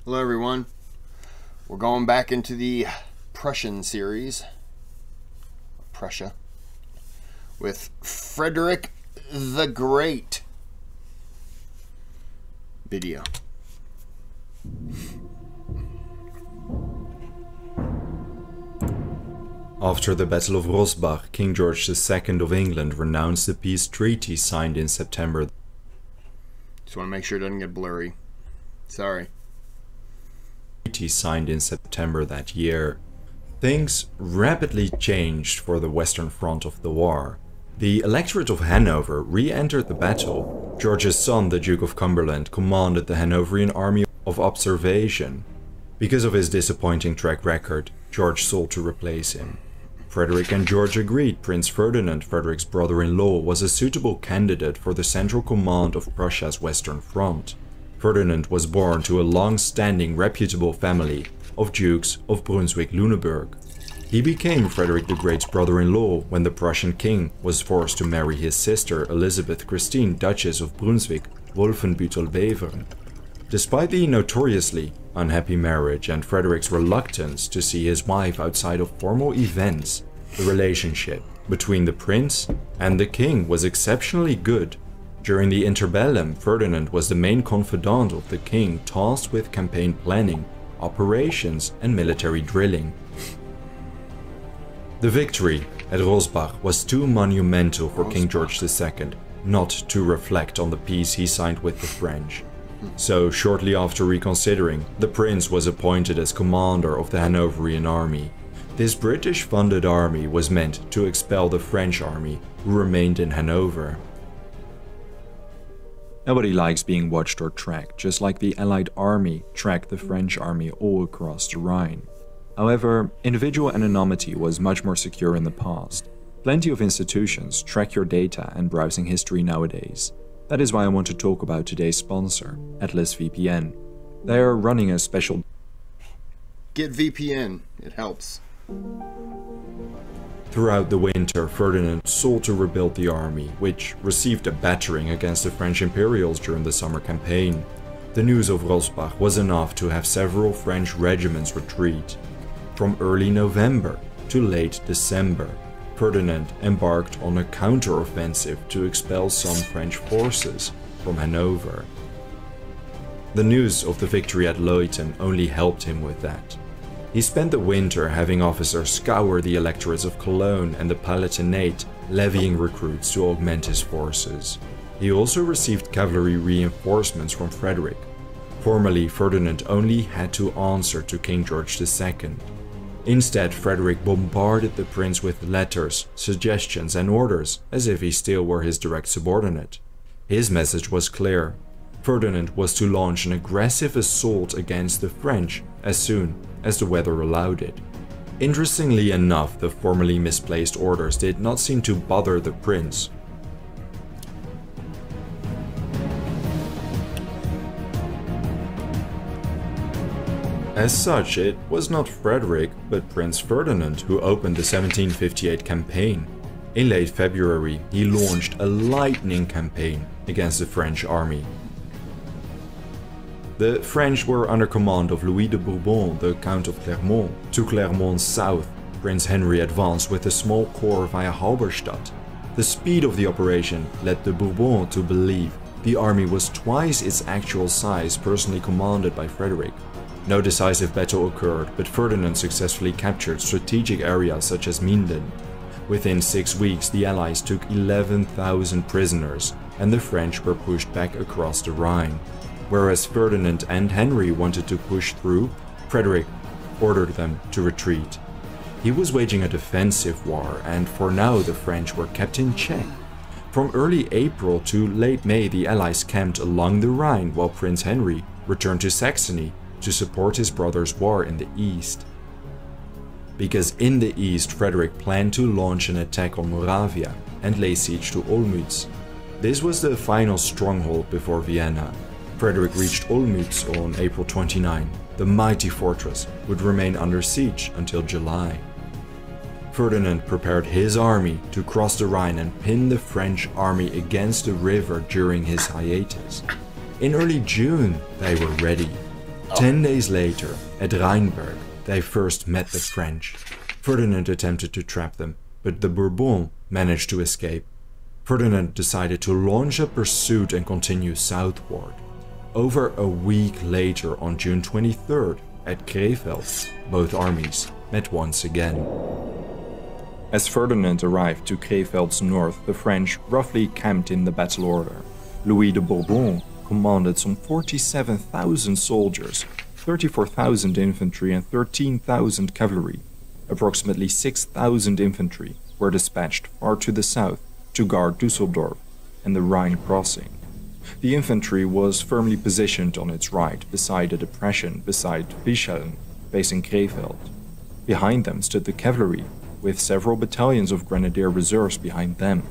Hello everyone. We're going back into the Prussian series, Prussia, with Frederick the Great video. After the Battle of Rosbach, King George II of England renounced the peace treaty signed in September. Just want to make sure it doesn't get blurry. Sorry. Signed in September that year. Things rapidly changed for the Western Front of the war. The Electorate of Hanover re-entered the battle. George's son, the Duke of Cumberland, commanded the Hanoverian Army of Observation. Because of his disappointing track record, George sought to replace him. Frederick and George agreed Prince Ferdinand, Frederick's brother-in-law, was a suitable candidate for the central command of Prussia's Western Front. Ferdinand was born to a long-standing reputable family of Dukes of Brunswick-Lüneburg. He became Frederick the Great's brother-in-law when the Prussian king was forced to marry his sister Elizabeth Christine, Duchess of Brunswick-Wolfenbüttel-Bevern. Despite the notoriously unhappy marriage and Frederick's reluctance to see his wife outside of formal events, the relationship between the prince and the king was exceptionally good. During the interbellum, Ferdinand was the main confidant of the king, tasked with campaign planning, operations and military drilling. The victory at Rosbach was too monumental for King George II not to reflect on the peace he signed with the French. So, shortly after reconsidering, the prince was appointed as commander of the Hanoverian army. This British-funded army was meant to expel the French army, who remained in Hanover. Nobody likes being watched or tracked, just like the Allied army tracked the French army all across the Rhine. However, individual anonymity was much more secure in the past. Plenty of institutions track your data and browsing history nowadays. That is why I want to talk about today's sponsor, Atlas VPN. They are running a special... Get VPN, it helps. Throughout the winter, Ferdinand sought to rebuild the army, which received a battering against the French Imperials during the summer campaign. The news of Rosbach was enough to have several French regiments retreat. From early November to late December, Ferdinand embarked on a counter-offensive to expel some French forces from Hanover. The news of the victory at Leuthen only helped him with that. He spent the winter having officers scour the electorates of Cologne and the Palatinate, levying recruits to augment his forces. He also received cavalry reinforcements from Frederick. Formally, Ferdinand only had to answer to King George II. Instead, Frederick bombarded the prince with letters, suggestions and orders, as if he still were his direct subordinate. His message was clear. Ferdinand was to launch an aggressive assault against the French as soon as the weather allowed it. Interestingly enough, the formerly misplaced orders did not seem to bother the prince. As such, it was not Frederick, but Prince Ferdinand who opened the 1758 campaign. In late February, he launched a lightning campaign against the French army. The French were under command of Louis de Bourbon, the Count of Clermont. To Clermont's south, Prince Henry advanced with a small corps via Halberstadt. The speed of the operation led de Bourbon to believe the army was twice its actual size, personally commanded by Frederick. No decisive battle occurred, but Ferdinand successfully captured strategic areas such as Minden. Within 6 weeks, the Allies took 11,000 prisoners, and the French were pushed back across the Rhine. Whereas Ferdinand and Henry wanted to push through, Frederick ordered them to retreat. He was waging a defensive war, and for now the French were kept in check. From early April to late May, the Allies camped along the Rhine, while Prince Henry returned to Saxony to support his brother's war in the east. Because in the east, Frederick planned to launch an attack on Moravia and lay siege to Olmütz. This was the final stronghold before Vienna. Frederick reached Olmütz on April 29. The mighty fortress would remain under siege until July. Ferdinand prepared his army to cross the Rhine and pin the French army against the river during his hiatus. In early June, they were ready. 10 days later, at Rheinberg, they first met the French. Ferdinand attempted to trap them, but the Bourbons managed to escape. Ferdinand decided to launch a pursuit and continue southward. Over a week later, on June 23rd, at Krefeld, both armies met once again. As Ferdinand arrived to Krefeld's north, the French roughly camped in the battle order. Louis de Bourbon commanded some 47,000 soldiers, 34,000 infantry and 13,000 cavalry. Approximately 6,000 infantry were dispatched far to the south to guard Düsseldorf and the Rhine crossing. The infantry was firmly positioned on its right beside a depression beside Wischeln, facing Krefeld. Behind them stood the cavalry, with several battalions of grenadier reserves behind them.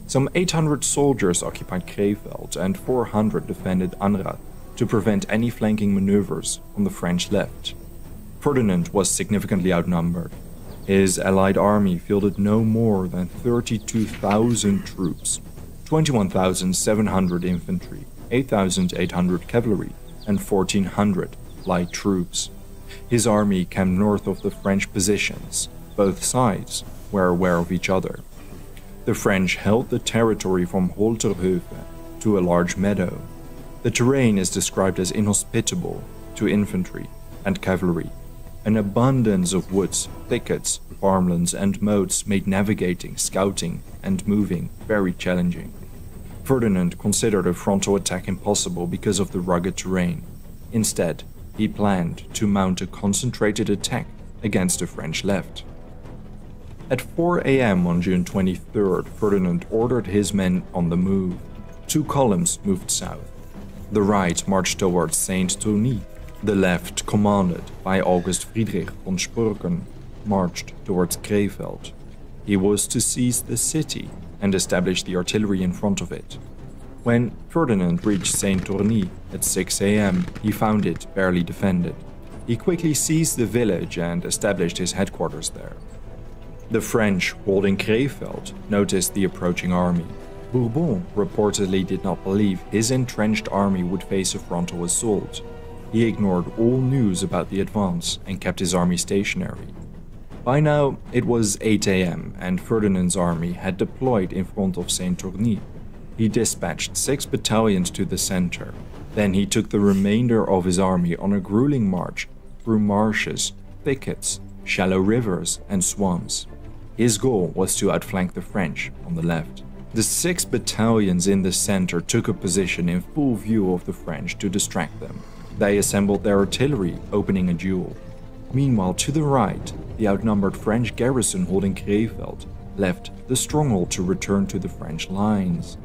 Some 800 soldiers occupied Krefeld and 400 defended Anrath to prevent any flanking maneuvers on the French left. Ferdinand was significantly outnumbered. His allied army fielded no more than 32,000 troops, 21,700 infantry, 8,800 cavalry, and 1,400 light troops. His army camped north of the French positions. Both sides were aware of each other. The French held the territory from Holterhöfe to a large meadow. The terrain is described as inhospitable to infantry and cavalry. An abundance of woods, thickets, farmlands, and moats made navigating, scouting, and moving very challenging. Ferdinand considered a frontal attack impossible because of the rugged terrain. Instead, he planned to mount a concentrated attack against the French left. At 4 a.m. on June 23rd, Ferdinand ordered his men on the move. Two columns moved south. The right marched towards Saint-Denis. The left, commanded by August Friedrich von Spurken, marched towards Krefeld. He was to seize the city and establish the artillery in front of it. When Ferdinand reached Saint-Denis at 6 a.m., he found it barely defended. He quickly seized the village and established his headquarters there. The French, holding Krefeld, noticed the approaching army. Bourbon reportedly did not believe his entrenched army would face a frontal assault. He ignored all news about the advance and kept his army stationary. By now, it was 8 a.m. and Ferdinand's army had deployed in front of Saint-Denis. He dispatched 6 battalions to the center. Then he took the remainder of his army on a grueling march through marshes, thickets, shallow rivers, and swamps. His goal was to outflank the French on the left. The 6 battalions in the center took a position in full view of the French to distract them. They assembled their artillery, opening a duel. Meanwhile, to the right, the outnumbered French garrison holding Krefeld left the stronghold to return to the French lines.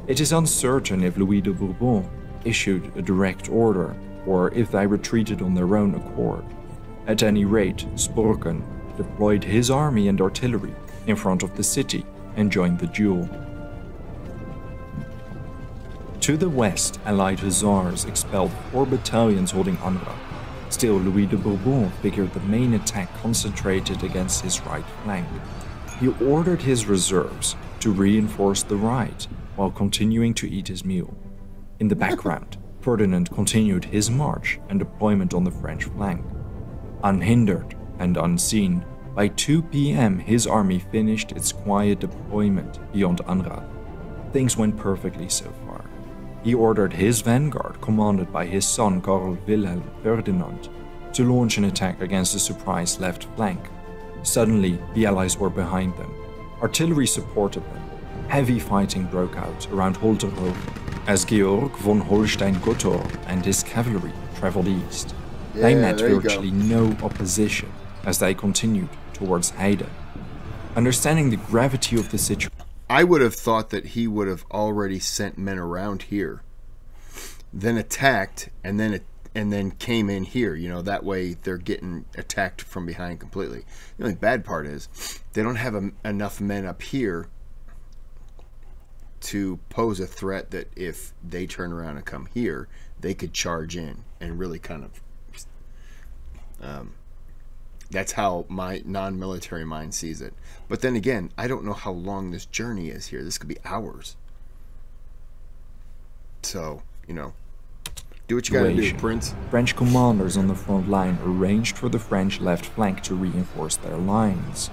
It is uncertain if Louis de Bourbon issued a direct order or if they retreated on their own accord. At any rate, Spurken deployed his army and artillery in front of the city and joined the duel. To the west, Allied hussars expelled 4 battalions holding Anrath. Still, Louis de Bourbon figured the main attack concentrated against his right flank. He ordered his reserves to reinforce the right while continuing to eat his meal. In the background, Ferdinand continued his march and deployment on the French flank. Unhindered and unseen, by 2 p.m. his army finished its quiet deployment beyond Anrath. Things went perfectly so far. He ordered his vanguard, commanded by his son Karl Wilhelm Ferdinand, to launch an attack against the surprise left flank. Suddenly, the Allies were behind them. Artillery supported them. Heavy fighting broke out around Holterhöfe as Georg von Holstein-Gottorp and his cavalry traveled east. They met virtually no opposition as they continued towards Heide. Understanding the gravity of the situation, I would have thought that he would have already sent men around here, then attacked, and then came in here. You know, that way they're getting attacked from behind completely. The only bad part is they don't have enough men up here to pose a threat that if they turn around and come here, they could charge in and really kind of... that's how my non-military mind sees it. But then again, I don't know how long this journey is here. This could be hours. So, you know, Do what you gotta do, Prince. French commanders on the front line arranged for the French left flank to reinforce their lines.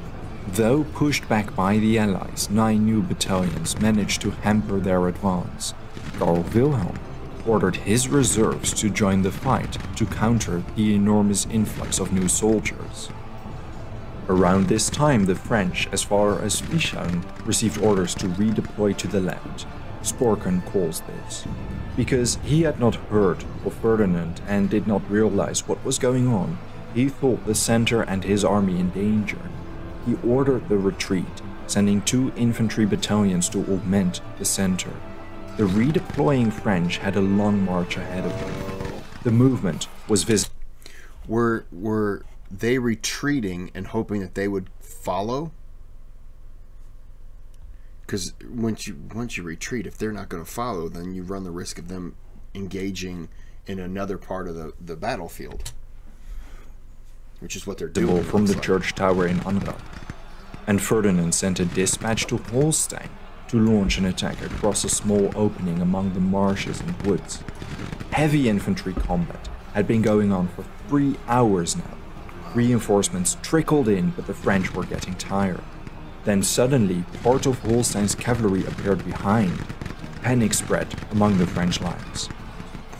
Though pushed back by the Allies, 9 new battalions managed to hamper their advance. Karl Wilhelm ordered his reserves to join the fight to counter the enormous influx of new soldiers. Around this time, the French, as far as Fischeln, received orders to redeploy to the left. Sporken calls this because he had not heard of Ferdinand and did not realize what was going on. He thought the center and his army in danger. He ordered the retreat, sending 2 infantry battalions to augment the center. The redeploying French had a long march ahead of them. The movement was visible. Were they retreating and hoping that they would follow? Because once you retreat, if they're not going to follow, then you run the risk of them engaging in another part of the battlefield, which is what they're doing. From the church tower in Angra, and Ferdinand sent a dispatch to Holstein to launch an attack across a small opening among the marshes and woods. Heavy infantry combat had been going on for 3 hours now. Reinforcements trickled in, but the French were getting tired. Then suddenly, part of Holstein's cavalry appeared behind. Panic spread among the French lines.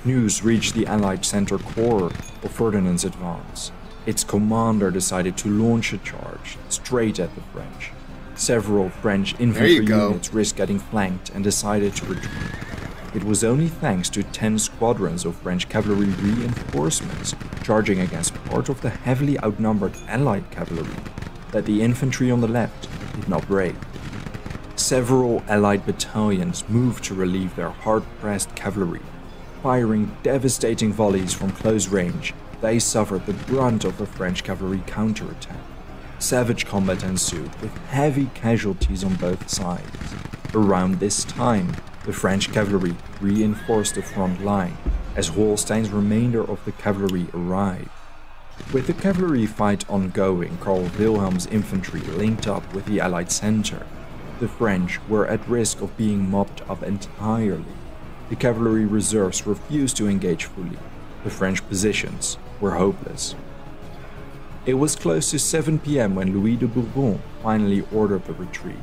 News reached the Allied center corps of Ferdinand's advance. Its commander decided to launch a charge straight at the French. Several French infantry units risked getting flanked and decided to retreat. It was only thanks to 10 squadrons of French cavalry reinforcements charging against part of the heavily outnumbered Allied cavalry that the infantry on the left did not break. Several Allied battalions moved to relieve their hard-pressed cavalry. Firing devastating volleys from close range, they suffered the brunt of the French cavalry counterattack. Savage combat ensued, with heavy casualties on both sides. Around this time, the French cavalry reinforced the front line, as Holstein's remainder of the cavalry arrived. With the cavalry fight ongoing, Karl Wilhelm's infantry linked up with the Allied center. The French were at risk of being mopped up entirely. The cavalry reserves refused to engage fully. The French positions were hopeless. It was close to 7 p.m. when Louis de Bourbon finally ordered the retreat.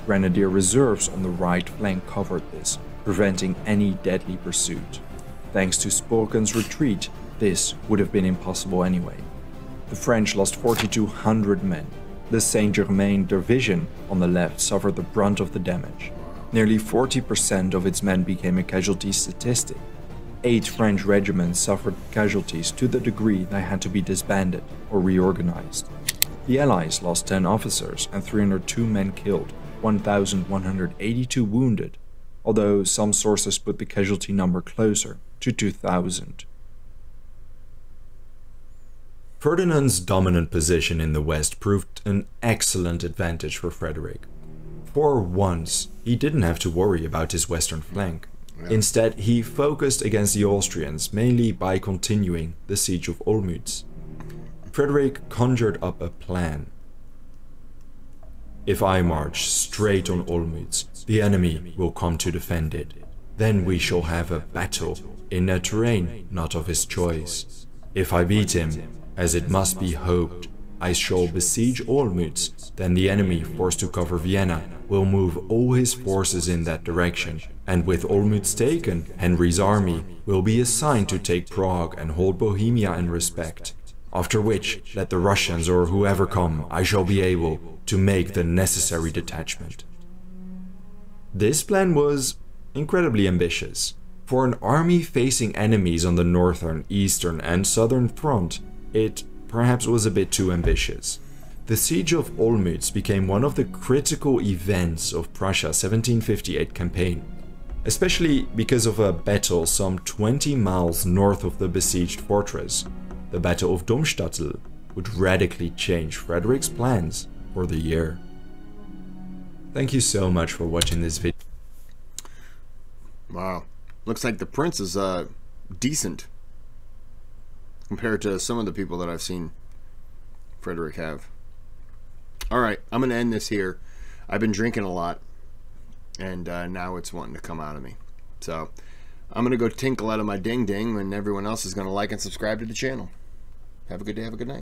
Grenadier reserves on the right flank covered this, preventing any deadly pursuit. Thanks to Sporken's retreat, this would have been impossible anyway. The French lost 4,200 men. The Saint-Germain division on the left suffered the brunt of the damage. Nearly 40% of its men became a casualty statistic. 8 French regiments suffered casualties to the degree they had to be disbanded or reorganized. The Allies lost 10 officers and 302 men killed, 1,182 wounded, although some sources put the casualty number closer to 2,000. Ferdinand's dominant position in the west proved an excellent advantage for Frederick. For once, he didn't have to worry about his western flank. Instead, he focused against the Austrians mainly by continuing the siege of Olmütz. Frederick conjured up a plan. If I march straight on Olmütz, the enemy will come to defend it. Then we shall have a battle in a terrain not of his choice. If I beat him, as it must be hoped, I shall besiege Olmütz, then the enemy forced to cover Vienna will move all his forces in that direction, and with Olmütz taken, Henry's army will be assigned to take Prague and hold Bohemia in respect. After which, let the Russians or whoever come, I shall be able to make the necessary detachment. This plan was incredibly ambitious. For an army facing enemies on the northern, eastern and southern front, it perhaps was a bit too ambitious. The siege of Olmütz became one of the critical events of Prussia's 1758 campaign, especially because of a battle some 20 miles north of the besieged fortress. The Battle of Domstadtel would radically change Frederick's plans for the year. Thank you so much for watching this video. Wow. Looks like the prince is decent compared to some of the people that I've seen Frederick have. Alright, I'm going to end this here. I've been drinking a lot, and now it's wanting to come out of me. So, I'm going to go tinkle out of my ding-ding, and everyone else is going to like and subscribe to the channel. Have a good day. Have a good night.